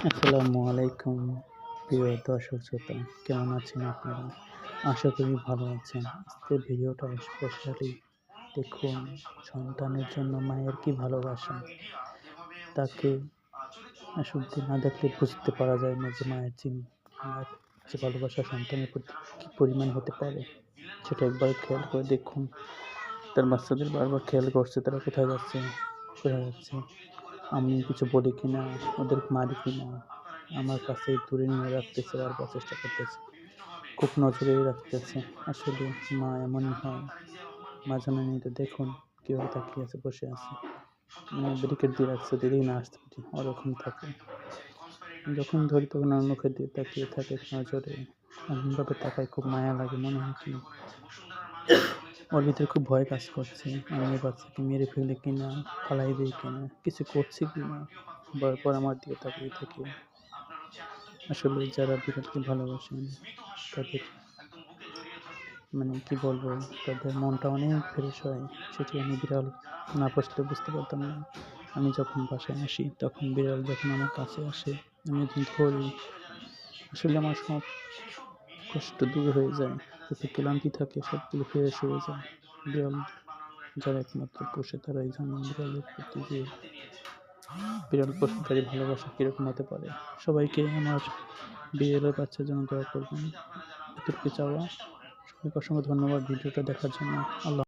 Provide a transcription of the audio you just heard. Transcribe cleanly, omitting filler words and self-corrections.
আসসালামু আলাইকুম প্রিয় দর্শক শ্রোতা, কেমন আছেন আপনারা? আশা করি ভালো আছেন। আজকের ভিডিওটা স্পেশালি দেখুন, সন্তানের জন্য মায়ের কি ভালোবাসা। তাকে আসলে না দেখলে বুঝতে পারা যায় না যে মায়ের যে ভালোবাসা সন্তানের প্রতি কী পরিমাণ হতে পারে। সেটা একবার খেয়াল করে দেখুন। তার বাচ্চাদের বারবার খেয়াল করছে তারা কোথায় যাচ্ছে, কোথায় যাচ্ছে। আমি কিছু বলি কিনা, ওদের মারি কিনা, আমার কাছে দূরে নিয়ে রাখতেছে, বারবার চেষ্টা করতেছে, খুব নজরেই রাখতেছে। আসলে মা এমনই হয়। মা জননীটা দেখুন কীভাবে তাকিয়ে আছে, বসে আছে, মানে ব্যারিকেড দিয়ে রাখছে, দিদি না আসতে পারি, ওরকম থাকে। যখন ধরি তখন আমার মুখের দিয়ে তাকিয়ে থাকে নজরে, এমনভাবে তাকায়, খুব মায়া লাগে। মনে হয় কি ওর ভিতরে খুব ভয় কাজ করছে, আমি এই বাচ্চাকে মেরে ফেলে কিনা, ফালাই দিই কিনা, কিছু করছি কিনা, বারবার আমার দিকে তাকিয়ে থাকে। আসলে যারা বিড়ালকে ভালোবাসেন তাদের মানে কি বলবো, তাদের মনটা অনেক ফ্রেশ হয়। সেটি আমি বিড়াল না পুষলে বুঝতে পারতাম না। আমি যখন বাসায় আসি তখন বিড়াল যখন আমার কাছে আসে, আমি যখন ধরি, আসলে আমার সব কষ্ট দূর হয়ে যায়, যত ক্লান্তি থাকে সবগুলো ফ্রেশ হয়ে যায়। বিড়াল যারা একমাত্র পোষে তারাই জানে বিড়ালের প্রতি যে বিড়াল পোষণকারী ভালোবাসা কীরকম হতে পারে। সবাইকে আমার বিড়ালের বাচ্চার জন্য দোয়া করবেন, এতটুকু চাওয়া। সবাইকে অসংখ্য ধন্যবাদ ভিডিওটা দেখার জন্য। আল্লাহ।